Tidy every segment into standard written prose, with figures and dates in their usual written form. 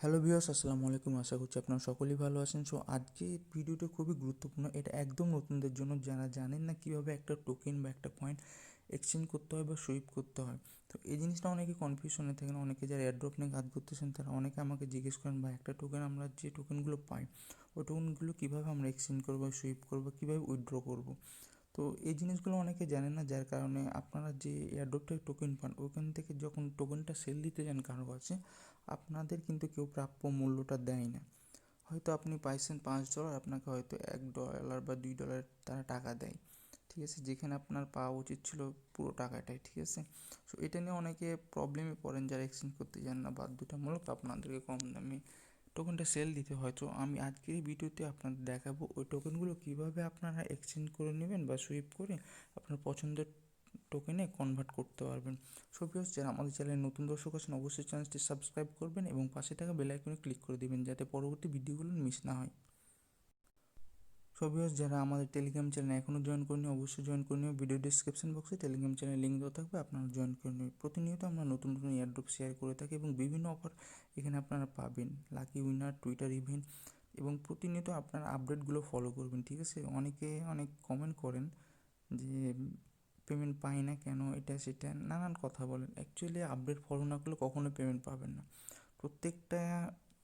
Hello viewers, আসসালামু আলাইকুম। আশা করছি আপনারা সকলেই ভালো আছেন। সো আজকে ভিডিওটা খুবই গুরুত্বপূর্ণ। এটা একদম নতুনদের জন্য, যারা জানেন না কীভাবে একটা টোকেন বা একটা কয়েন এক্সচেঞ্জ করতে হয় বা সুইপ করতে হয়। তো এই জিনিসটা অনেকে কনফিউশনে থাকেন। অনেকে যারা এয়ারড্রপ নিয়ে কাজ করতেছেন তারা অনেকে আমাকে জিজ্ঞেস করেন, বা একটা টোকেন আমরা যে টোকেনগুলো পাই ওই টোকেনগুলো কীভাবে আমরা এক্সচেঞ্জ করবো, সুইপ করবো, কীভাবে উইথড্র করবো। তো এই জিনিসগুলো অনেকে জানেন না, যার কারণে আপনারা যে এয়ারড্রপ থেকে টোকেন পান ওখান থেকে যখন টোকেনটা সেল দিতে যান কারো কাছে, আপনাদের কিন্তু কেউ প্রাপ্য মূল্যটা দেয় না। হয়তো আপনি পাইছেন $5, আপনাকে হয়তো $1 বা $2 তারা টাকা দেয়, ঠিক আছে, যেখানে আপনার পাওয়া উচিত ছিল পুরো টাকাটাই, ঠিক আছে। সো এটা নিয়ে অনেকে প্রবলেমে পড়েন, যারা এক্সচেঞ্জ করতে যান না, বাধ্যতামূলক আপনাদেরকে কম দামে টোকেনটা সেল দিতে হয়। তো আমি আজকের এই ভিডিওতে আপনাদের দেখাবো ওই টোকেনগুলো কীভাবে আপনারা এক্সচেঞ্জ করে নেবেন বা সুইপ করে আপনার পছন্দের টোকেনে কনভার্ট করতে পারবেন। সো ভিউয়ার্স, যারা আমাদের চ্যানেলে নতুন দর্শক আছেন অবশ্যই চ্যানেলটি সাবস্ক্রাইব করবেন এবং পাশে থাকা বেল আইকনে ক্লিক করে দেবেন, যাতে পরবর্তী ভিডিওগুলো মিস না হয়। সো ভিউয়ার্স, যারা আমাদের টেলিগ্রাম চ্যানেল এখনও জয়েন করেনি অবশ্যই জয়েন করে নেবে। ভিডিও ডিসক্রিপশন বক্সে টেলিগ্রাম চ্যানেল লিঙ্ক দেওয়া থাকবে, আপনারা জয়েন করে নেবে। প্রতিনিয়ত আমরা নতুন নতুন এয়ারড্রপ শেয়ার করে থাকি এবং বিভিন্ন অফার এখানে আপনারা পাবেন, লাকি উইনার, টুইটার ইভেন্ট, এবং প্রতিনিয়ত আপনারা আপডেটগুলো ফলো করবেন, ঠিক আছে। অনেকে অনেক কমেন্ট করেন যে পেমেন্ট পাই না কেন, এটা সেটা নানান কথা বলেন। অ্যাকচুয়ালি আপডেট ফলো না করলে কখনোই পেমেন্ট পাবেন না। প্রত্যেকটা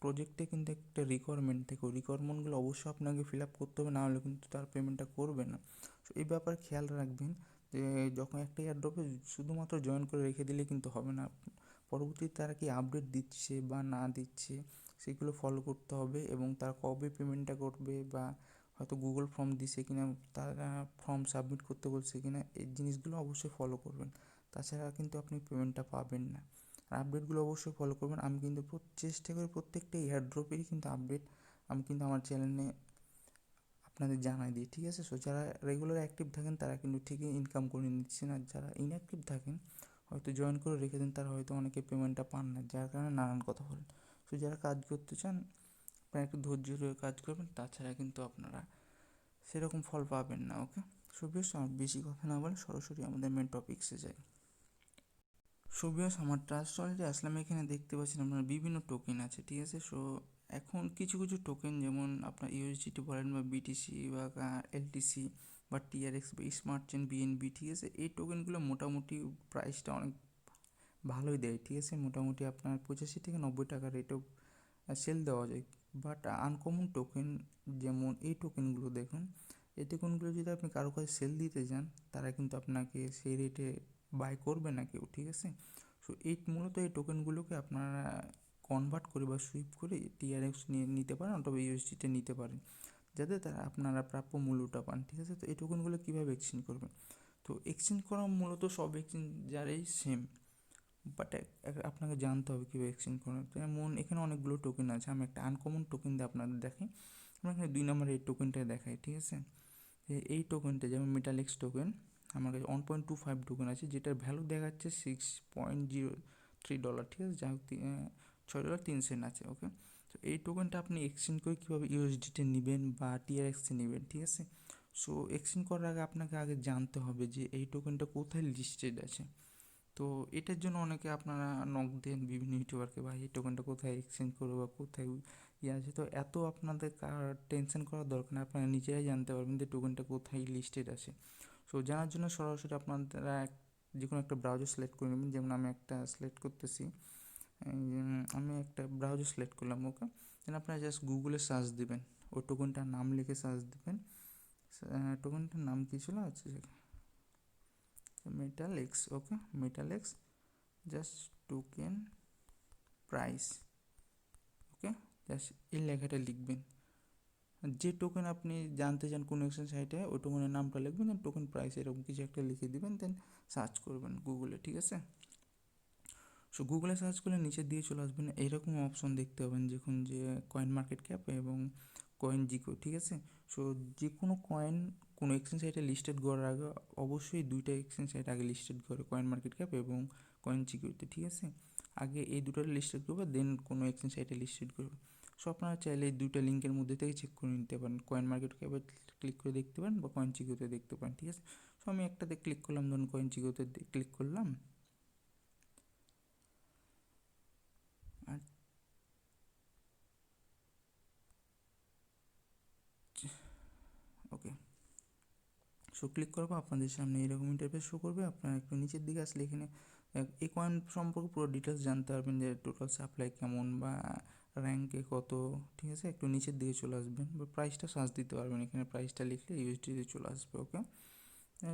প্রজেক্টে কিন্তু একটা রিকোয়ারমেন্ট থাকে, ওই রিকোয়ারমেন্টগুলো অবশ্যই আপনাকে ফিল আপ করতে হবে, না হলে কিন্তু তার পেমেন্টটা করবে না। সো এই ব্যাপারে খেয়াল রাখবেন যে যখন একটা এয়ারড্রপে শুধুমাত্র জয়েন করে রেখে দিলে কিন্তু হবে না। পরবর্তীতে তারা কি আপডেট দিচ্ছে বা না দিচ্ছে সেগুলো ফলো করতে হবে, এবং তারা কবে পেমেন্টটা করবে, বা হয়তো গুগল ফর্ম দিছে কিনা, তারা ফর্ম সাবমিট করতে বলছে কিনা, এই জিনিসগুলো অবশ্যই ফলো করবেন। তাছাড়া কিন্তু আপনি পেমেন্টটা পাবেন না। আর আপডেটগুলো অবশ্যই ফলো করবেন। আমি কিন্তু চেষ্টা করি প্রত্যেকটা এয়ারড্রপেরই কিন্তু আপডেট আমি কিন্তু আমার চ্যানেলে আপনাদের জানাই দিই, ঠিক আছে। সো যারা রেগুলার অ্যাক্টিভ থাকেন তারা কিন্তু ঠিকই ইনকাম করে নিচ্ছেন, আর যারা ইনঅ্যাক্টিভ থাকেন হয়তো জয়েন করে রেখে দেন, তারা হয়তো অনেকে পেমেন্টটা পান না, যার কারণে নানান কথা বলেন। সো যারা কাজ করতে চান আপনারা একটু ধৈর্য ধরে কাজ করবেন, তাছাড়া কিন্তু আপনারা সেরকম ফল পাবেন না। ওকে, সো বেশ বেশি কথা না বলে সরাসরি আমাদের মেন টপিক্সে যাই। সো ভিউয়ার্স, আমার ট্রাস্ট ওয়ালেটে আসলাম। এখানে দেখতে পাচ্ছেন আপনার বিভিন্ন টোকেন আছে, ঠিক আছে। সো এখন কিছু কিছু টোকেন, যেমন আপনার ইউএসডিটি বলেন বা বিটিসি বা এলটিসি বা টিআরএক্স বা স্মার্ট চেন বিএনবি, ঠিক আছে, এই টোকেনগুলো মোটামুটি প্রাইসটা অনেক ভালোই দেয়, ঠিক আছে। মোটামুটি আপনার 85 থেকে 90 টাকা রেটেও সেল দেওয়া যায়। বাট আনকমন টোকেন, যেমন এই টোকেনগুলো দেখুন, এই টোকেনগুলো যদি আপনি কারো কাছে সেল দিতে যান তারা কিন্তু আপনাকে সেই রেটে বাই করবে না কেউ, ঠিক আছে। সো মূলত এই টোকেনগুলোকে আপনারা কনভার্ট করে বা সুইপ করে টিআরএক্স নিয়ে নিতে পারেন অথবা ইউএসডিতে নিতে পারেন, যাতে তারা আপনারা প্রাপ্য মূল্যটা পান, ঠিক আছে। তো এই টোকেনগুলো কীভাবে এক্সচেঞ্জ করবেন? তো এক্সচেঞ্জ করা মূলত সব এক্সচেঞ্জারেই সেম, বাট আপনাকে জানতে হবে কীভাবে এক্সচেঞ্জ করেন। যেমন এখানে অনেকগুলো টোকেন আছে, আমি একটা আনকমন টোকেন দিয়ে আপনাদের দেখাই। আমরা এখানে 2 নম্বরে এই টোকেনটা দেখাই, ঠিক আছে। এই টোকেনটা যেমন মেটালিক্স টোকেন, আমার কাছে 1.25 টোকেন আছে, যেটার ভ্যালু দেখাচ্ছে $6.03, ঠিক আছে, যা হোক $6.03 আছে। ওকে, তো এই টোকেনটা আপনি এক্সচেঞ্জ করে কীভাবে ইউএসডিতে নেবেন বা টিআরএক্সে নেবেন, ঠিক আছে। সো এক্সচেঞ্জ করার আগে আপনাকে আগে জানতে হবে যে এই টোকেনটা কোথায় লিস্টেড আছে। তো এটার জন্য অনেকে আপনারা নক দেন বিভিন্ন ইউটিউবারকে, ভাই এই টোকেনটা কোথায় এক্সচেঞ্জ করবো বা কোথায় আছে। তো এত আপনাদের টেনশন করার দরকার নেই, আপনারা নিজেরাই জানতে পারবেন যে টোকেনটা কোথায় লিস্টেড আছে। সো জানার জন্য সরাসরি আপনারা যে কোনো একটা ব্রাউজার সিলেক্ট করে নেবেন। যেমন আমি একটা সিলেক্ট করতেছি, আমি একটা ব্রাউজার সিলেক্ট করলাম। ওকে, দেন আপনারা জাস্ট গুগলে সার্চ দিবেন, ওই টোকেনটার নাম লিখে সার্চ দিবেন। টোকেনটার নাম কী ছিল, আচ্ছা মেটালিক্স। ওকে, মেটালিক্স জাস্ট টোকেন প্রাইস। ওকে, জাস্ট এই লেখাটা লিখবেন। যে টোকেন আপনি জানতে চান কোন এক্সচেঞ্জ সাইটে, ওই টোকেনের নামটা লিখবেন, দেন টোকেন প্রাইস এরকম কিছু একটা লিখে দিবেন, দেন সার্চ করবেন গুগলে, ঠিক আছে। সো গুগলে সার্চ করলে নিচে দিয়ে চলে আসবেন, এইরকম অপশন দেখতে পাবেন দেখুন, যে কয়েন মার্কেট ক্যাপ এবং কয়েন জিকো, ঠিক আছে। সো যে কোনো কয়েন কোনো এক্সচেঞ্জ সাইটে লিস্টেড করার আগে অবশ্যই 2টা এক্সচেঞ্জ সাইট আগে লিস্টেড করে, কয়েন মার্কেট ক্যাপ এবং কয়েন জিকোতে, ঠিক আছে। আগে এই দুটো লিস্টেড করবে, দেন কোনো এক্সচেঞ্জ সাইটে লিস্টেড করবে। সো আপনারা চাইলে এই 2টা লিঙ্কের মধ্যে থেকে চেক করে নিতে পারেন, কয়েন মার্কেট ক্যাপে ক্লিক করে দেখতে পারেন বা কয়েন জিকোতে দেখতে পারেন, ঠিক আছে। সো আমি একটাতে ক্লিক করলাম, ধরুন কয়েন জিকোতে ক্লিক করলাম। আর সো ক্লিক করার পর আপনাদের সামনে এরকম ইন্টারফেস শো করবে। আপনারা একটু নিচের দিকে আসলে এখানে এই কয়েন সম্পর্কে পুরো ডিটেলস জানতে পারবেন, যে টোটাল সাপ্লাই কেমন বা র্যাঙ্কে কত, ঠিক আছে। একটু নিচের দিকে চলে আসবেন বা প্রাইসটা সার্চ দিতে পারবেন, এখানে প্রাইসটা লিখলে ইউএসডিতে চলে আসবে। ওকে,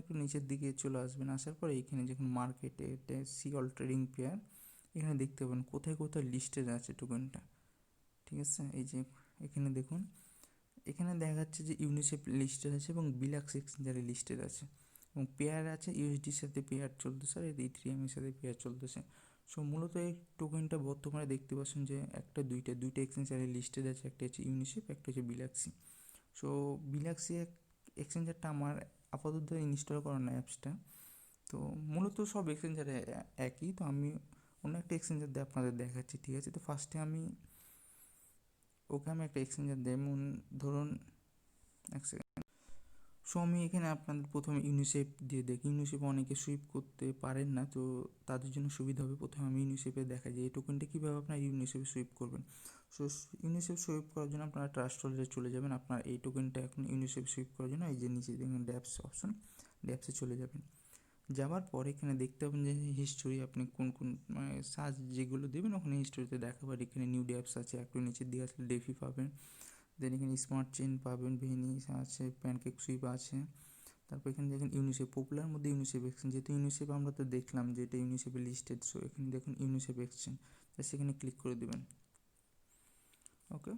একটু নিচের দিকে চলে আসবেন, আসার পরে এখানে যখন মার্কেটে সি অল ট্রেডিং পেয়ার, এখানে দেখতে পাবেন কোথায় কোথায় লিস্টেড আছে টোকেনটা, ঠিক আছে। এই যে এখানে দেখুন, এখানে দেখা যাচ্ছে যে ইউনিসেফ লিস্টেড আছে এবং বিলাক্স এক্সচেঞ্জারে লিস্টেড আছে, এবং পেয়ার আছে ইউএসডির সাথে পেয়ার চলতেছে আর ইথেরিয়াম এর সাথে পেয়ার চলতেছে। সো মূলত এই টোকেনটা বর্তমানে দেখতে পাচ্ছেন যে দুইটা এক্সচেঞ্জারে লিস্টেড আছে, একটা হচ্ছে ইউনিসেফ, একটা হচ্ছে বিলাক্সি। সো বিলাক্সি এক্সচেঞ্জারটা আমার আপাতত ইনস্টল করা না অ্যাপসটা, তো মূলত সব এক্সচেঞ্জারে একই। তো আমি অন্য একটা এক্সচেঞ্জার দিয়ে আপনাদের দেখাচ্ছি, ঠিক আছে। তো ফার্স্টে আমি একটা এক্সচেঞ্জার যেমন ধরুন এক সেকেন্ড। সো আমি এখানে আপনাদের প্রথমে ইউনিসেফ দিয়ে দেখি। ইউনিসেফে অনেকে সুইপ করতে পারেন না, তো তাদের জন্য সুবিধা হবে প্রথমে আমি ইউনিসেফে দেখা যায় এই টোকেনটা কীভাবে আপনার ইউনিসেফে সুইপ করবেন। সো ইউনিসেফ সুইপ করার জন্য আপনারা ট্রাস্ট ওয়ালেটে চলে যাবেন। আপনার এই টোকেনটা এখন ইউনিসেফ সুইপ করার জন্য এই যে নিচে দেখুন ড্যাপস অপশন, ড্যাপসে চলে যাবেন। যাওয়ার পর এখানে দেখতে পাবেন যে হিস্টোরি, আপনি কোন কোন মানে সার্চ যেগুলো দেবেন ওখানে হিস্টোরিতে দেখাবার। এখানে নিউ ড্যাপস আছে, একটু নিচের দিকে আসলে ডেফি পাবেন, দেন এখানে স্মার্ট চেন পাবেন, ভেনিস আছে, প্যানকেক সুইপ আছে। তারপর এখানে দেখেন ইউনিসেফ, পপুলার মধ্যে ইউনিসেফ এক্সচেঞ্জ, যেহেতু ইউনিসেফ আমরা তো দেখলাম যে এটা ইউনিসেফে লিস্টেড। সো এখানে দেখুন ইউনিসেফ এক্সচেঞ্জ, সেখানে ক্লিক করে দেবেন। ওকে,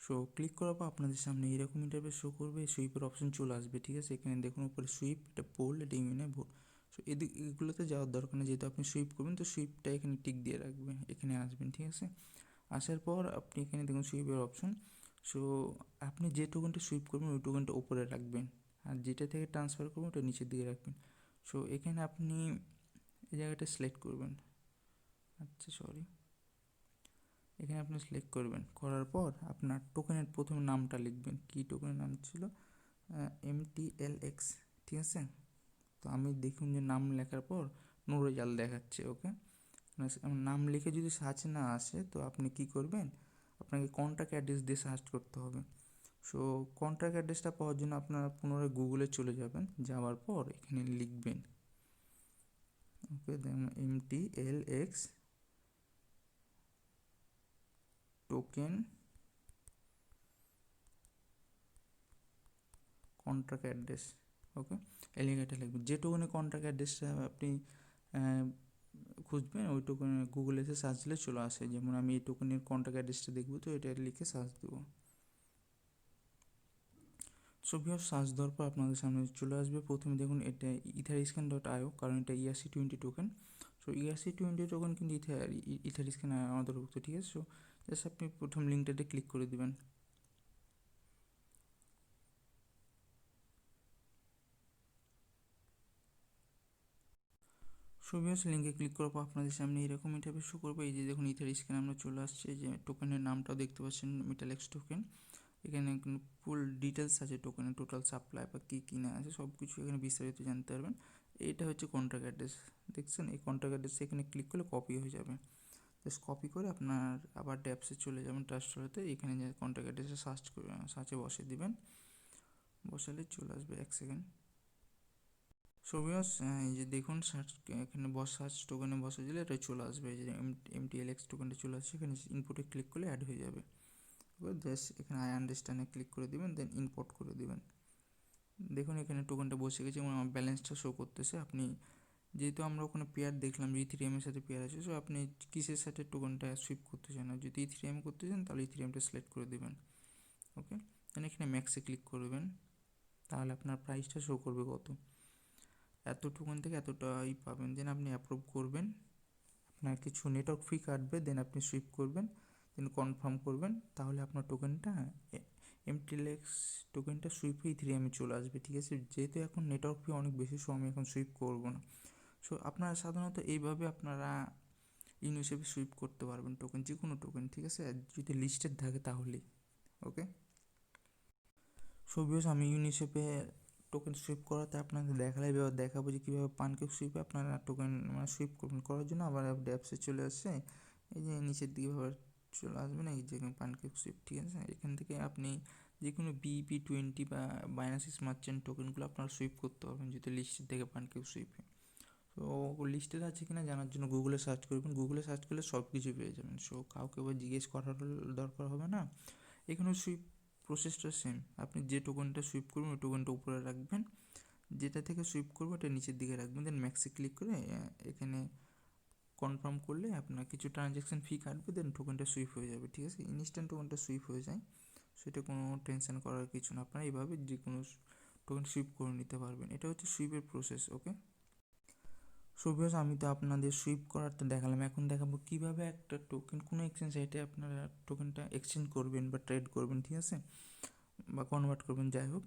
সো ক্লিক করার পর আপনাদের সামনে এরকম ইন্টারফেস শো করবে, সুইপের অপশন চলে আসবে, ঠিক আছে। এখানে দেখুন উপরে সুইপ, এটা পোল, এটা ইউনে ভোট। সো এগুলোতে যাওয়ার দরকার নেই, যেহেতু আপনি সুইপ করবেন তো সুইপটা এখানে টিক দিয়ে রাখবেন, এখানে আসবেন, ঠিক আছে। আসার পর আপনি এখানে দেখুন সুইপের অপশন। সো আপনি যে টোকেনটা সুইপ করবেন ওই টোকেনটা উপরে রাখবেন, আর যেটা থেকে ট্রান্সফার করবেন ওটা নিচের দিকে রাখবেন। সো এখানে আপনি এই জায়গাটা সিলেক্ট করবেন, আচ্ছা সরি, এখানে আপনি সিলেক্ট করবেন, করার পর আপনার টোকেনের প্রথম নামটা লিখবেন। কি টোকেনের নাম ছিল? MTLX, ঠিক আছে। তো আমি দেখুন যে নাম লেখার পর নো রেজাল্ট দেখাচ্ছে। ওকে, নাম লিখে যদি সার্চ না আসে তো আপনি কি করবেন, আপনাকে কন্ট্যাক্ট অ্যাড্রেস দিয়ে সার্চ করতে হবে। সো কন্ট্যাক্ট অ্যাড্রেসটা পাওয়ার জন্য আপনারা পুনরায় গুগলে চলে যাবেন, যাওয়ার পর এখানে লিখবেন, ওকে, MTLX টোকেন কন্ট্রাক্ট অ্যাড্রেস। ওকে, এলিগেটা লিখবেন, যে টোকেনে কন্ট্রাক্ট অ্যাড্রেসটা আপনি খুঁজবেন ওই টোকেনে গুগলে এসে সার্চ দিলে চলে আসে। যেমন আমি এই টোকেনের কন্ট্রাক্ট অ্যাড্রেসটা দেখবো, তো এটা লিখে সার্চ দেবো। সো ভিউয়ার্স, সার্চ দেওয়ার পর আপনাদের সামনে চলে আসবে। প্রথমে দেখুন এটা etherscan.io, কারণ এটা ERC20 token. So ERC20 token কিন্তু ইথারিস্ক্যান অন্তর্ভুক্ত, ঠিক আছে। সো জাস্ট আপনি প্রথম লিঙ্কটাতে ক্লিক করে দেবেন। সো ভিউয়ার্স, লিঙ্কে ক্লিক করার পর আপনাদের সামনে এরকম ইন্টারফেস শো করবে। এই যে দেখুন ইথারিস্ক্যান আমরা চলে আসছে, এই যে টোকেনের নামটাও দেখতে পাচ্ছেন মেটালেক্স টোকেন। এখানে কিন্তু ফুল ডিটেলস আছে টোকেনের, টোটাল সাপ্লাই বা কী কী না আছে সব কিছু এখানে বিস্তারিত জানতে পারবেন। এইটা হচ্ছে কন্ট্রাক্ট অ্যাড্রেস, দেখছেন এই কন্ট্রাক্ট অ্যাড্রেস এখানে ক্লিক করলে কপি হয়ে যাবে। জাস্ট কপি করে আপনার আবার ড্যাপসে চলে যাবেন ট্রাস্টওয়ালেতে, এখানে যে কন্ট্রাক্ট অ্যাড্রেসে সার্চে বসিয়ে দিবেন, বসালে চলে আসবে। এক সেকেন্ড। সো ভিউয়ার্স, এই যে দেখুন সার্চ, এখানে সার্চ টোকেনে বসে দিলে এটা চলে আসবে, এই যে MTLX টোকেনটা চলে আসছে। এখানে ইনপুটে ক্লিক করলে অ্যাড হয়ে যাবে। জাস্ট এখানে আই আন্ডারস্ট্যান্ডে ক্লিক করে দেবেন, দেন ইম্পোর্ট করে দেবেন। দেখুন এখানে টোকেনটা বসে গেছে এবং আমার ব্যালেন্সটা শো করতেছে। আপনি যেহেতু আমরা ওখানে পেয়ার দেখলাম যে ইথেরিয়ামের সাথে পেয়ার আছে, সো আপনি কিসের সাথে টোকেনটা সুইপ করতে চান, আর যদি ইথেরিয়াম করতে চান তাহলে ইথেরিয়ামটা সিলেক্ট করে দেবেন। ওকে, দেন এখানে ম্যাক্সে ক্লিক করবেন, তাহলে আপনার প্রাইসটা শো করবে কত, এত টোকেন থেকে এতটাই পাবেন। দেন আপনি অ্যাপ্রুভ করবেন, আপনার কিছু নেটওয়ার্ক ফি কাটবে, দেন আপনি সুইপ করবেন, দেন কনফার্ম করবেন, তাহলে আপনার টোকেনটা MTLX টোকেনটা সুইপ হয়ে ইথেরিয়ামে চলে আসবে, ঠিক আছে। যেহেতু এখন নেটওয়ার্ক ফি অনেক বেশি, সো আমি এখন সুইপ করবো না। সো আপনারা সাধারণত এইভাবে আপনারা ইউনিসেফে সুইপ করতে পারবেন টোকেন, যে কোনো টোকেন, ঠিক আছে, যদি লিস্টেড থাকে তাহলেই। ওকে, সো ভিউয়ার্স, আমি ইউনিসেফে টোকেন সুইপ করাতে আপনাকে দেখাবো যে কীভাবে পানকেক সুইপে আপনারা টোকেন মানে সুইপ করবেন। করার জন্য আবার অ্যাপসে চলে আসছে, এই যে নিচের দিকে চলে আসবেন, এই যে পানকেক সুইপ, ঠিক আছে। এখান থেকে আপনি যে কোনো BEP20 বা বাইনান্স স্মার্ট চেন টোকেনগুলো আপনারা সুইপ করতে পারবেন যদি লিস্টের থেকে পান কেউ সুইপে। তো লিস্টেড আছে কিনা জানার জন্য গুগলে সার্চ করবেন, গুগলে সার্চ করলে সব কিছু পেয়ে যাবেন। সো কাউকে আবার জিজ্ঞেস করার দরকার হবে না। এখানে সুইপ প্রসেসটা সেম, আপনি যে টোকেনটা সুইপ করবেন ওই টোকেনটা উপরে রাখবেন, যেটা থেকে সুইপ করবো ওটা নিচের দিকে রাখবেন, দেন ম্যাক্সে ক্লিক করে এখানে কনফার্ম করলে আপনার কিছু ট্রানজ্যাকশান ফি কাটবে, দেন টোকেনটা সুইপ হয়ে যাবে। ঠিক আছে, ইনস্ট্যান্ট টোকেনটা সুইপ হয়ে যায়, সেটা কোনো টেনশন করার কিছু না। আপনারা এইভাবে যে কোনো টোকেন সুইপ করে নিতে পারবেন। এটা হচ্ছে সুইপের প্রসেস। ওকে, সো ভিউয়ার্স, আমি তো আপনাদের সুইপ করারটা দেখালাম, এখন দেখাবো কীভাবে একটা টোকেন কোনো এক্সচেঞ্জ সাইটে আপনারা টোকেনটা এক্সচেঞ্জ করবেন বা ট্রেড করবেন। ঠিক আছে, বা কনভার্ট করবেন, যাই হোক।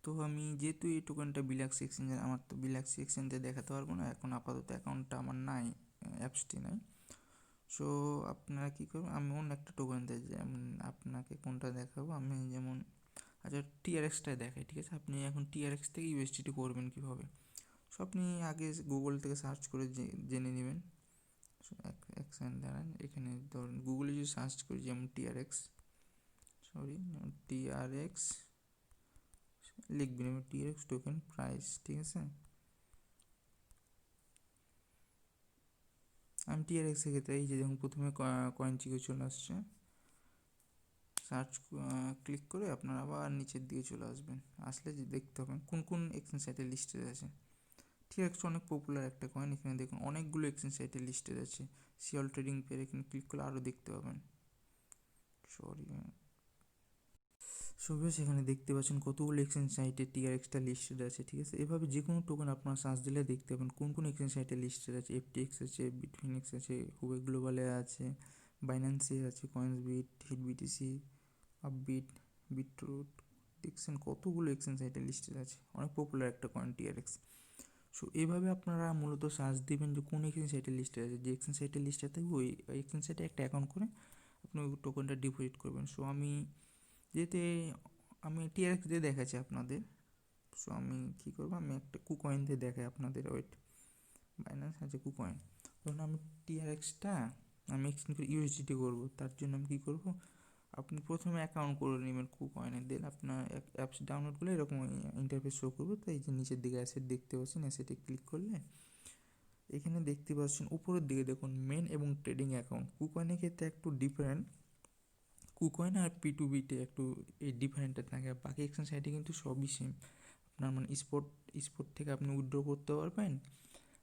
তো আমি যেহেতু এই টোকেনটা বিলাক্সি এক্সচেঞ্জের, আমার তো বিলাক্সি এক্সচেঞ্জে দেখাতে পারবো না, এখন আপাতত অ্যাকাউন্টটা আমার নাই, অ্যাপসটি নাই। সো আপনারা কী করবেন, আমি অন্য একটা টোকেন দেয়, যেমন আপনাকে কোনটা দেখাবো, আমি যেমন আচ্ছা TRXটাই দেখাই। ঠিক আছে, আপনি এখন TRX থেকে USDT করবেন কীভাবে, সো আপনি আগে গুগল থেকে সার্চ করে জেনে নেবেন। সো এক সেকেন্ড দাঁড়ান, এখানে ধরুন গুগলে যদি সার্চ করি যেমন TRX লিখবেন এবং TRX টোকেন প্রাইস। ঠিক আছে, আমি TRXের ক্ষেত্রে এই যে দেখুন প্রথমে কয়েন চিকে চলে আসছে, সার্চ ক্লিক করে আপনারা আবার নিচের দিকে চলে আসবেন, আসলে যে দেখতে পাবেন কোন কোন এক্সচেঞ্জ সাইটে লিস্টেড আছে। TRX অনেক পপুলার একটা কয়েন, এখানে দেখুন অনেকগুলো এক্সচেঞ্জ সাইটে লিস্টেড আছে। সিওল ট্রেডিং পেয়ার এখানে ক্লিক করলে আরও দেখতে পাবেন। সেখানে দেখতে পাচ্ছেন কতগুলো এক্সচেঞ্জ সাইটে TRXটা লিস্টেড আছে। ঠিক আছে, এভাবে যে কোনো টোকেন আপনার সার্চ দিলে দেখতে পাবেন কোন কোন এক্সচেঞ্জ সাইটে লিস্টেড আছে। FTX আছে, বিটফিনিক্স আছে, হুবে গ্লোবালে আছে, বাইন্যান্সে আছে, কয়েন্সবিট, হিটবিটিসি, আপবিট, বিটরুট, দেখছেন কতগুলো এক্সচেঞ্জ সাইটে লিস্টেড আছে। অনেক পপুলার একটা কয়েন TRX। সো এইভাবে আপনারা মূলত সার্চ দিবেন যে কোন এক্সচেঞ্জ সাইটে লিস্টেড আছে, যে এক্সচেঞ্জ সাইটে লিস্টেড থাকবে ওই এক্সচেঞ্জ সাইটে একটা অ্যাকাউন্ট করে আপনি ওই টোকেনটা ডিপোজিট করবেন। সো আমি TRX দিয়ে দেখাচ্ছি আপনাদের। সো আমি কী করবো, আমি একটা কুকয়েন দিয়ে দেখাই আপনাদের। ওয়েট, বাইন্যান্স আছে কুকয়েন, ধরুন আমি TRXটা আমি এক্সচেঞ্জ করে USDT করবো, তার জন্য আমি কী করবো, আপনি প্রথমে অ্যাকাউন্ট করে নেবেন কুকয়েনে, দেন আপনার অ্যাপস ডাউনলোড করলে এরকম ইন্টারফেস শো করবে। তো এই যে নিচের দিকে অ্যাসেট দেখতে পাচ্ছেন, অ্যাসেটে ক্লিক করলে এখানে দেখতে পাচ্ছেন উপরের দিকে দেখুন মেন এবং ট্রেডিং অ্যাকাউন্ট। কুকয়েনের ক্ষেত্রে একটু ডিফারেন্ট, কুকয়েন আর P2Bতে একটু এই ডিফারেন্টটা থাকে, বাকি এক্সচেঞ্জ সাইটে কিন্তু সবই সেম। আপনার মানে স্পট থেকে আপনি উইথড্র করতে পারবেন,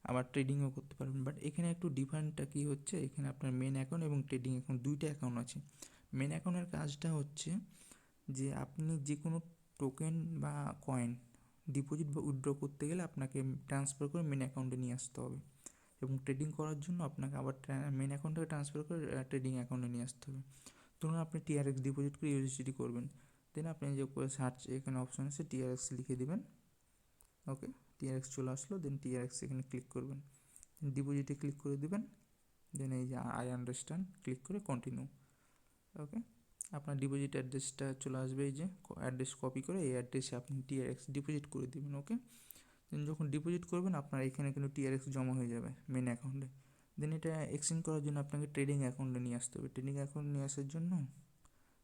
আবার ট্রেডিংও করতে পারবেন। বাট এখানে একটু ডিফারেন্টটা কী হচ্ছে, এখানে আপনার মেন অ্যাকাউন্ট এবং ট্রেডিং অ্যাকাউন্ট দুইটা অ্যাকাউন্ট আছে। মেন অ্যাকাউন্টের কাজটা হচ্ছে যে আপনি যে কোনো টোকেন বা কয়েন ডিপোজিট বা উইথড্র করতে গেলে আপনাকে ট্রান্সফার করে মেন অ্যাকাউন্টে নিয়ে আসতে হবে, এবং ট্রেডিং করার জন্য আপনাকে আবার মেন অ্যাকাউন্ট থেকে ট্রান্সফার করে ট্রেডিং অ্যাকাউন্টে নিয়ে আসতে হবে। ধরুন আপনি TRX ডিপোজিট করে USDT করবেন, দেন আপনি যে সার্চ এখানে অপশন আছে TRX লিখে দেবেন। ওকে, TRX চলে আসলো, দেন TRX এখানে ক্লিক করবেন, ডিপোজিটে ক্লিক করে দেবেন, দেন এই যে আই আন্ডারস্ট্যান্ড ক্লিক করে কন্টিনিউ। ওকে, আপনার ডিপোজিট অ্যাড্রেসটা চলে আসবে, এই যে অ্যাড্রেস কপি করে এই অ্যাড্রেসে আপনি TRX ডিপোজিট করে দেবেন। ওকে, দেন যখন ডিপোজিট করবেন আপনার এখানে কিন্তু TRX জমা হয়ে যাবে মেন অ্যাকাউন্টে। দেন এটা এক্সচেঞ্জ করার জন্য আপনাকে ট্রেডিং অ্যাকাউন্টে নিয়ে আসতে হবে। ট্রেডিং অ্যাকাউন্ট নিয়ে আসার জন্য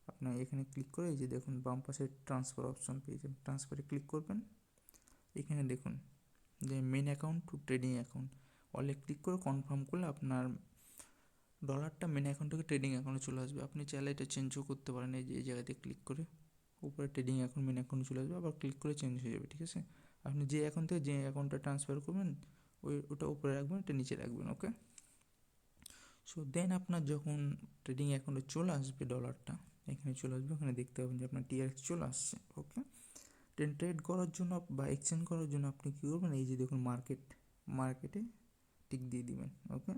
আপনার এখানে ক্লিক করে এই যে দেখুন বাম পাশে ট্রান্সফার অপশন পেয়ে যাবেন, ট্রান্সফারে ক্লিক করবেন। এখানে দেখুন যে main account to trading account, অলে ক্লিক করে কনফার্ম করলে আপনার ডলারটা মেন অ্যাকাউন্ট থেকে ট্রেডিং অ্যাকাউন্টে চলে আসবে। আপনি চাইলে এটা চেঞ্জও করতে পারেন, এই যে এই জায়গাতে ক্লিক করে উপরে ট্রেডিং অ্যাকাউন্ট মেন অ্যাকাউন্টে চলে আসবে, আবার ক্লিক করে চেঞ্জ হয়ে যাবে। ঠিক আছে, আপনি যে অ্যাকাউন্ট থেকে যে অ্যাকাউন্টটা ট্রান্সফার করবেন ওটা উপরে রাখবেন, এটা নিচে রাখবেন। ওকে, সো দেন আপনার যখন ট্রেডিং অ্যাকাউন্টে চলে আসবে ডলারটা এখানে চলে আসবে, ওখানে দেখতে পাবেন যে আপনার TRX চলে আসছে। ওকে, দেন ট্রেড করার জন্য বা এক্সচেঞ্জ করার জন্য আপনি কী করবেন, এই যে দেখুন মার্কেটে টিক দিয়ে দিবেন। ওকে,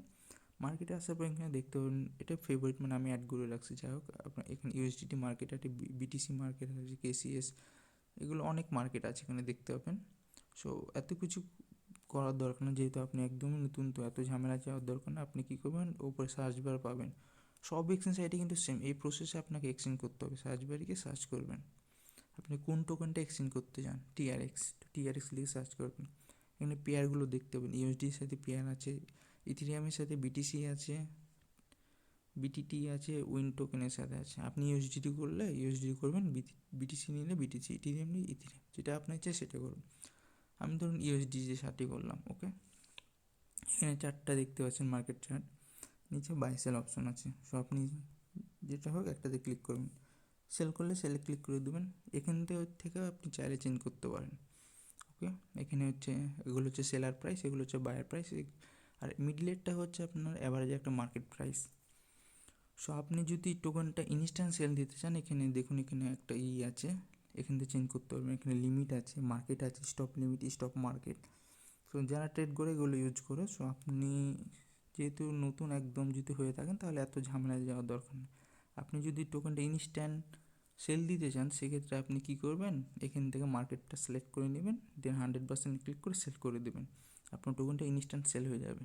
মার্কেটে আসার পর এখানে দেখতে পাবেন এটা ফেভারিট মানে আমি অ্যাড করে রাখছি। যাই হোক, আপনার এখানে USDT মার্কেট আছে, BTC মার্কেট আছে, KCS, এগুলো অনেক মার্কেট আছে এখানে দেখতে পাবেন। সো এত কিছু করার দরকার না, যেহেতু আপনি একদমই নতুন, তো এত ঝামেলা যাওয়ার দরকার না। আপনি কী করবেন, ওপরে সার্চ বার পাবেন, সব এক্সচেঞ্জ সাইটে কিন্তু সেম এই প্রসেসে আপনাকে এক্সচেঞ্জ করতে হবে। সার্চ বারে গিয়ে সার্চ করবেন আপনি কোন টোকেনটা এক্সচেঞ্জ করতে চান, TRX লিখে সার্চ করবেন। এখানে পেয়ারগুলো দেখতে পাবেন, USD এর সাথে পেয়ার আছে, ইথেরিয়ামের সাথে BTC আছে, বিটিটি আছে, উইন টোকেনের সাথে আছে। আপনি ইউএসডিটি করলে ইউএসডিটি করবেন, বিটিসি নিলে বিটিসি, ইথিরিয়াম নিলে ইথিরিয়াম, যেটা আপনার ইচ্ছে সেটা করুন। আমি ধরুন ইউএসডিটি চার্টটি করলাম। ওকে, এখানে চারটা দেখতে পাচ্ছেন মার্কেট চার্ট, নিচে বাই সেল অপশন আছে। সো আপনি যেটা হোক একটাতে ক্লিক করবেন, সেল করলে সেলে ক্লিক করে দেবেন। এখান থেকে আপনি চাইলে চেঞ্জ করতে পারেন। ওকে, এখানে হচ্ছে এগুলো হচ্ছে সেলার প্রাইস, এগুলো হচ্ছে বায়ার প্রাইস, আর মিডলেরটা হচ্ছে আপনার অ্যাভারেজ একটা মার্কেট প্রাইস। সো আপনি যদি টোকেনটা ইনস্ট্যান্ট সেল দিতে চান, এখানে দেখুন এখানে একটা আছে, এখান থেকে চেঞ্জ করতে পারবেন। এখানে লিমিট আছে, মার্কেট আছে, stop limit, stop market. So যারা ট্রেড করে এগুলো ইউজ করে। সো আপনি যেহেতু নতুন একদম যদি হয়ে থাকেন তাহলে এত ঝামেলায় যাওয়ার দরকার নেই। আপনি যদি টোকেনটা ইনস্ট্যান্ট সেল দিতে চান সেক্ষেত্রে আপনি কী করবেন, এখান থেকে মার্কেটটা সিলেক্ট করে নেবেন, দেন 100% ক্লিক করে সেল করে দেবেন। আপনার টোকেনটা ইনস্ট্যান্ট সেল হয়ে যাবে।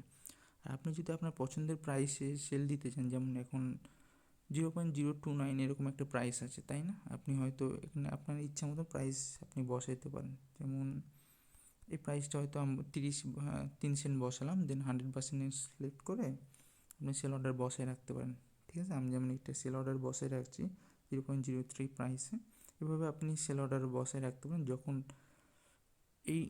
আর আপনি যদি আপনার পছন্দের প্রাইসে সেল দিতে চান, যেমন এখন 0.029 এরকম একটা প্রাইস আছে, তাই না? আপনি হয়তো এখানে আপনার ইচ্ছা মতো প্রাইস আপনি বসাইতে পারেন। যেমন এই প্রাইসটা হয়তো আমি 3 সেন্ট বসালাম, দেন 100% সিলেক্ট করে আপনি সেল অর্ডার বসায় রাখতে পারেন। ঠিক আছে, আমি যেমন একটা সেল অর্ডার বসায় রাখছি 0.03 প্রাইসে। এভাবে আপনি সেল অর্ডার বসায় রাখতে পারেন। যখন এই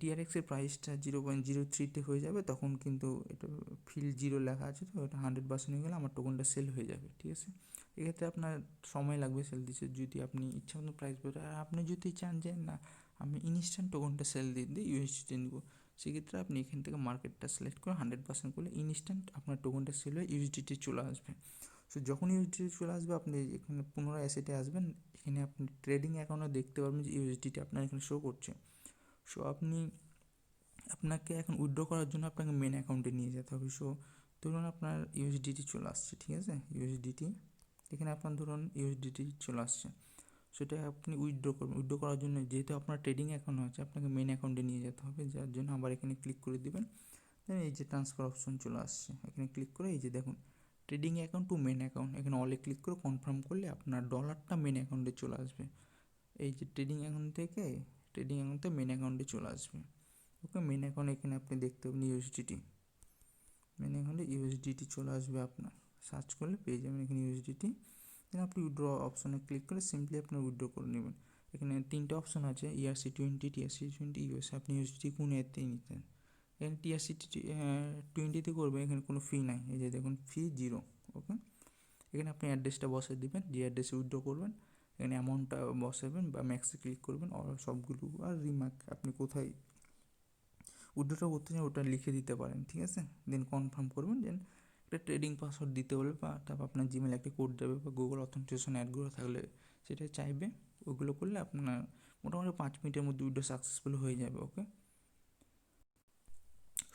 টিআরএক্সের প্রাইসটা 0.03 হয়ে যাবে তখন কিন্তু এটা ফিল 0 লেখা আছে, তো এটা 100% হয়ে গেলে আমার টোকেনটা সেল হয়ে যাবে। ঠিক আছে, এক্ষেত্রে আপনার সময় লাগবে সেল দিতে, যদি আপনি ইচ্ছা মতো প্রাইস বলে। আর আপনি যদি চান যে না আমি ইনস্ট্যান্ট টোকেনটা সেল দিয়ে ইউএসডিটি নেবো, সেক্ষেত্রে আপনি এখান থেকে মার্কেটটা সিলেক্ট করে 100% করলে ইনস্ট্যান্ট আপনার টোকেনটা সেল হয়ে ইউএসডিটি চলে আসবে। সো যখন ইউএসডিটি চলে আসবে আপনি এখানে পুনরায় অ্যাসেটে আসবেন, এখানে আপনি ট্রেডিং অ্যাকাউন্টে দেখতে পারবেন যে ইউএসডিটি আপনার এখানে শো করছে। সো আপনাকে এখন উইথড্র করার জন্য আপনাকে মেন অ্যাকাউন্টে নিয়ে যেতে হবে। সো ধরুন আপনার ইউএসডিটি চলে আসছে, ঠিক আছে, ইউএসডিটি এখানে আপনার ধরুন ইউএসডিটি চলে আসছে, সেটা আপনি উইথড্র করবেন। উইথড্র করার জন্য যেহেতু আপনার ট্রেডিং অ্যাকাউন্ট আছে আপনাকে মেন অ্যাকাউন্টে নিয়ে যেতে হবে, যার জন্য আবার এখানে ক্লিক করে দেবেন। দেন এই যে ট্রান্সফার অপশন চলে আসছে, এখানে ক্লিক করে এই যে দেখুন trading account to main account, এখানে অলে ক্লিক করে কনফার্ম করলে আপনার ডলারটা মেন অ্যাকাউন্টে চলে আসবে। এই যে ট্রেডিং অ্যাকাউন্ট থেকে মেন অ্যাকাউন্টে চলে আসবে। ওকে, মেন অ্যাকাউন্ট এখানে আপনি দেখতে পাবেন ইউএসডিটি, মেন অ্যাকাউন্টে ইউএসডিটি চলে আসবে। আপনার সার্চ করলে পেয়ে যাবেন এখানে ইউএসডিটি। দেন আপনি উইথড্র অপশনে ক্লিক করে সিম্পলি আপনি উইথড্র করে নেবেন। এখানে 3টে অপশন আছে, ERC20, TRC20, ইউএসএ। আপনি ইউএসডিটি কোন এতেই নিতেন, এখানে TRC20তে করবেন, এখানে কোনো ফি নাই, এই যে দেখুন ফি 0। ওকে, এখানে আপনি অ্যাড্রেসটা বসে দেবেন, যে অ্যাড্রেসে উইথড্র করবেন। এখানে অ্যামাউন্টটা বসাবেন বা ম্যাক্সে ক্লিক করবেন, আর সবগুলো আর রিমার্ক আপনি কোথায় উইথড্রটা করতে চান ওটা লিখে দিতে পারেন। ঠিক আছে, দেন কনফার্ম করবেন। দেন একটা ট্রেডিং পাসওয়ার্ড দিতে বলবে, বা তারপর আপনার জিমেল একটা কোড দেবে, বা গুগল অথেন্টিকেশন অ্যাডগুলো থাকলে সেটা চাইবে। ওগুলো করলে আপনার মোটামুটি 5 মিনিটের মধ্যে উইথড্র সাকসেসফুল হয়ে যাবে। ওকে,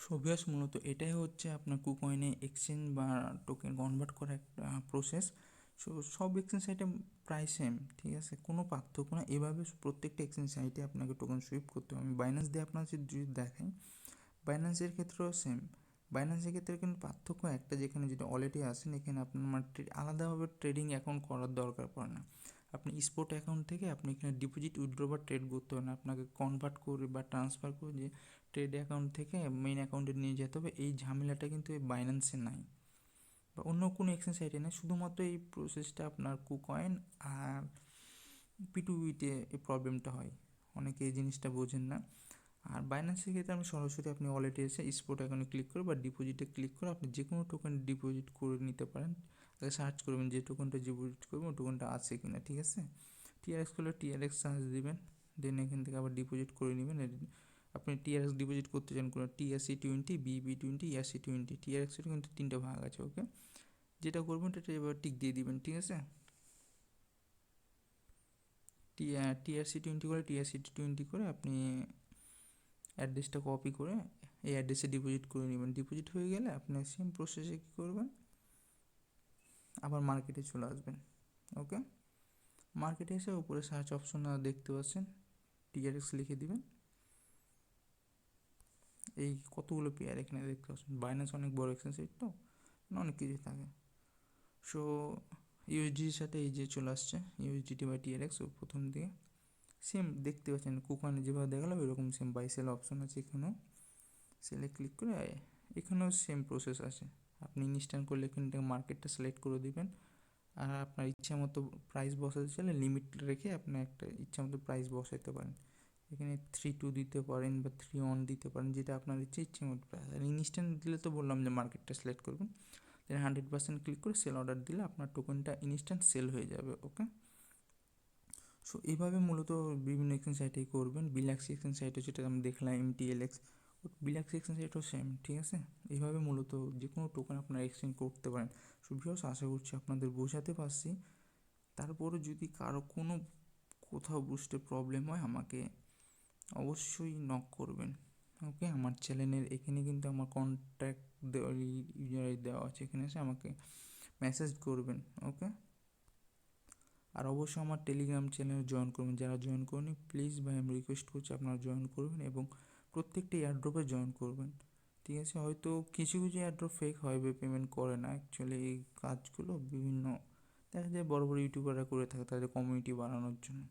সো ভিউয়ার্স মূলত এটাই হচ্ছে আপনার কুকয়েনে এক্সচেঞ্জ বা টোকেন কনভার্ট করার একটা প্রসেস। সো সব এক্সচেঞ্জ সাইটে প্রায় সেম, ঠিক আছে, কোনো পার্থক্য না। এভাবে প্রত্যেকটা এক্সচেঞ্জ সাইটে আপনাকে টোকেন সুইপ করতে হবে। আমি বাইন্যান্স দিয়ে আপনার যদি দেখাই, বাইন্যান্সের ক্ষেত্রেও সেম। বাইন্যান্সের ক্ষেত্রে কিন্তু পার্থক্য একটা, যেখানে যদি অলরেডি আসেন এখানে আপনার আলাদাভাবে ট্রেডিং অ্যাকাউন্ট করার দরকার পড়ে না। আপনি স্পট অ্যাকাউন্ট থেকে আপনি এখানে ডিপোজিট, উইথড্র বা ট্রেড করতে হবে না, আপনাকে কনভার্ট করে বা ট্রান্সফার করে যে ট্রেড অ্যাকাউন্ট থেকে মেইন অ্যাকাউন্টে নিয়ে যেতে হবে, এই ঝামেলাটা কিন্তু এই বাইন্যান্সে নাই বা অন্য কোনো এক্সচেঞ্জ সাইটে নেই। শুধুমাত্র এই প্রসেসটা আপনার কুকয়েন আর P2Bতে এই প্রবলেমটা হয়, অনেকে এই জিনিসটা বোঝেন না। আর বাইন্যান্সের ক্ষেত্রে আপনি সরাসরি আপনি ওয়ালেটে এসে স্পট অ্যাকাউন্টে ক্লিক করে বা ডিপোজিটে ক্লিক করে আপনি যে কোনো টোকেন ডিপোজিট করে নিতে পারেন। আগে সার্চ করবেন যে টোকেনটা ডিপোজিট করবেন ওই টোকেনটা আছে কি না। ঠিক আছে, TRX করলে TRX সার্চ দিবেন, দেন এখান থেকে আবার ডিপোজিট করে নেবেন। আপনি TRX ডিপোজিট করতে চান কোনো TRC20, BB20, ERC20, TRXের কিন্তু 3টে ভাগ আছে। ওকে, যেটা করবেন সেটা এবার টিক দিয়ে দিবেন। ঠিক আছে, TRC20 করে TRC20 করে আপনি অ্যাড্রেসটা কপি করে এই অ্যাড্রেসে ডিপোজিট করে নেবেন। ডিপোজিট হয়ে গেলে আপনি সেম প্রসেসে কী করবেন, আবার মার্কেটে চলে আসবেন। ওকে, মার্কেটে এসে উপরে সার্চ অপশন দেখতে পাচ্ছেন, TRX লিখে দিবেন। এই কতগুলো পেয়ার এখানে দেখতে পাচ্ছেন, বাইন্যান্স অনেক বড় এক্সচেঞ্জ সাইট তো অনেক কিছু থাকে। সো ইউএসডির সাথে এই যে চলে আসছে ইউএসডিটি বা TRX, প্রথম দিকে সেম দেখতে পাচ্ছেন কুকয়েনে যেভাবে দেখালাম এরকম সেম বাই সেল অপশন আছে, এখানেও সেলে ক্লিক করে এখানেও সেম প্রসেস আছে। আপনি ইনস্ট্যান্ট করলে এখান থেকে মার্কেটটা সিলেক্ট করে দিবেন। আর আপনার ইচ্ছা মতো প্রাইস বসাতে চাইলে লিমিট রেখে আপনি একটা ইচ্ছা মতো প্রাইস বসাতে পারেন। এখানে 3-2 দিতে পারেন বা 3-1 দিতে পারেন, যেটা আপনার ইচ্ছে মতো প্রাইস। আর ইনস্ট্যান্ট দিলে তো বললাম যে মার্কেটটা সিলেক্ট করবেন, দেন 100% ক্লিক করে সেল অর্ডার দিলে আপনার টোকেনটা ইনস্ট্যান্ট সেল হয়ে যাবে। ওকে, সো এইভাবে মূলত বিভিন্ন এক্সচেঞ্জ সাইটেই করবেন। বিলাক্সি এক্সচেঞ্জ সাইটে যেটা আমি দেখলাম MTLX, বিলাক্সি এক্সচেঞ্জ সাইটও সেম, ঠিক আছে। এইভাবে মূলত যে কোনো টোকেন আপনারা এক্সচেঞ্জ করতে পারেন। সো ভিউয়ার্স, আশা করছি আপনাদের বোঝাতে পারছি। তারপরে যদি কারো কোনো কোথাও বুঝতে প্রবলেম হয় আমাকে অবশ্যই নক করবেন। ওকে, আমার চ্যানেলের এখানে কিন্তু আমার কন্ট্যাক্ট দেওয়া আছে, এখানে এসে আমাকে মেসেজ করবেন। ওকে, আর অবশ্যই আমার টেলিগ্রাম চ্যানেল জয়েন করবেন। যারা জয়েন করেনি প্লিজ ভাই আমি রিকোয়েস্ট করছি আপনারা জয়েন করবেন এবং প্রত্যেকটা এয়ারড্রপে জয়েন করবেন, ঠিক আছে। হয়তো কিছু কিছু এয়ারড্রপ ফেক হয় বা পেমেন্ট করে না। অ্যাকচুয়ালি এই কাজগুলো বিভিন্ন দেখা যায় বড় বড় ইউটিউবাররা করে থাকে তাদের কমিউনিটি বাড়ানোর জন্য।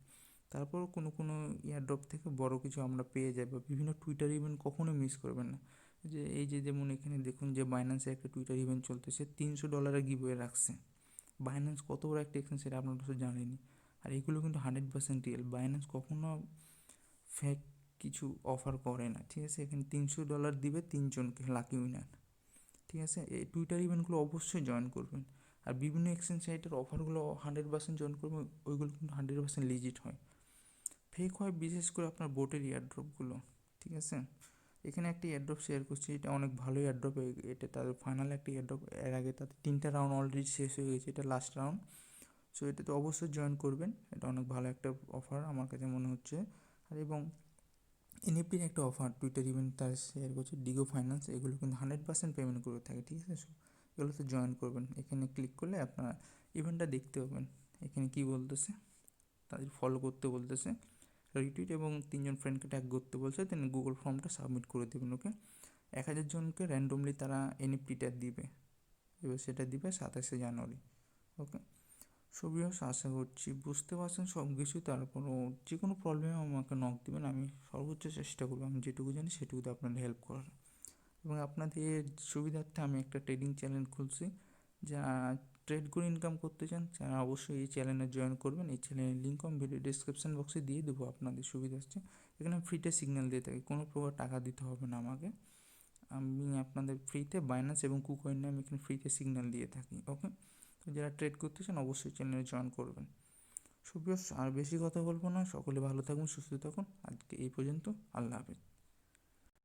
তারপরও কোনো কোনো এয়ারড্রপ থেকে বড় কিছু আমরা পেয়ে যাই বা বিভিন্ন টুইটার ইভেন্ট কখনোই মিস করবেন না। যে এই যে যেমন এখানে দেখুন যে বাইন্যান্সে একটা টুইটার ইভেন্ট চলতেছে, $300 গিভওয়ে রাখছে। বাইন্যান্স কত বড় একটা এক্সচেঞ্জ সেটা আপনারা তো জানেনই। আর এগুলো কিন্তু 100% রিয়েল। বাইন্যান্স কখনো ফেক কিছু অফার করে না, ঠিক আছে। এখানে $300 দিবে 3জনকে, লাকি উইনার, ঠিক আছে। এই টুইটার ইভেন্টগুলো অবশ্যই জয়েন করবেন। আর বিভিন্ন এক্সচেঞ্জ সাইটের অফারগুলো 100% জয়েন করবেন, ওইগুলো কিন্তু 100% লিজিট হয়। ফেক হয় বিশেষ করে আপনার বোটের এয়ারড্রপগুলো, ঠিক আছে। এখানে একটি এয়ারড্রপ শেয়ার করছি, এটা অনেক ভালো এয়ারড্রপ। এটা তাদের ফাইনাল একটা এয়ারড্রপ। এর আগে তাদের 3টা রাউন্ড অলরেডি শেষ হয়ে গেছে, এটা লাস্ট রাউন্ড। সো এটাতে অবশ্যই জয়েন করবেন, এটা অনেক ভালো একটা অফার আমার কাছে মনে হচ্ছে। আর এবং এনএফটির একটা অফার টুইটার ইভেন্ট তার শেয়ার করছে, ডিগো ফাইন্যান্স, এগুলো কিন্তু 100% পেমেন্ট করে থাকে, ঠিক আছে। সো এগুলোতে জয়েন করবেন। এখানে ক্লিক করলে আপনারা ইভেন্টটা দেখতে পাবেন। এখানে কি বলতেছে, তাদের ফলো করতে বলতেছে, রিটুইট এবং 3জন ফ্রেন্ডকে ট্যাগ করতে বলছে, দেন গুগল ফর্মটা সাবমিট করে দেবেন। ওকে, 1000 জনকে র্যান্ডমলি তারা এনএফটিটা দিবে, এবার সেটা দিবে 27শে জানুয়ারি। ওকে, সো ভিউয়ার্স, আশা করছি বুঝতে পারছেন সব কিছু। তারপরও যে কোনো প্রবলেমে আমাকে নক দেবেন, আমি সর্বোচ্চ চেষ্টা করবো আমি যেটুকু জানি সেটুকুতে আপনাদের হেল্প করার। এবং আপনাদের সুবিধার্থে আমি একটা ট্রেডিং চ্যানেল খুলছি, যা ট্রেড করে ইনকাম করতে চান যারা অবশ্যই এই চ্যানেলে জয়েন করবেন। এই চ্যানেলের লিঙ্ক আমি ভিডিও ডিসক্রিপশন বক্সে দিয়ে দেবো আপনাদের সুবিধার্থে। এখানে আমি ফ্রিতে সিগন্যাল দিয়ে থাকি, কোনো প্রকার টাকা দিতে হবে না আমাকে। আমি আপনাদের ফ্রিতে বাইন্যান্স এবং কুকয়েন নিয়ে আমি এখানে ফ্রিতে সিগন্যাল দিয়ে থাকি। ওকে, তো যারা ট্রেড করতে চান অবশ্যই চ্যানেলে জয়েন করবেন। সুপ্রিয়, আর বেশি কথা বলবো না, সকলে ভালো থাকুন, সুস্থ থাকুন। আজকে এই পর্যন্ত, আল্লাহ হাফেজ।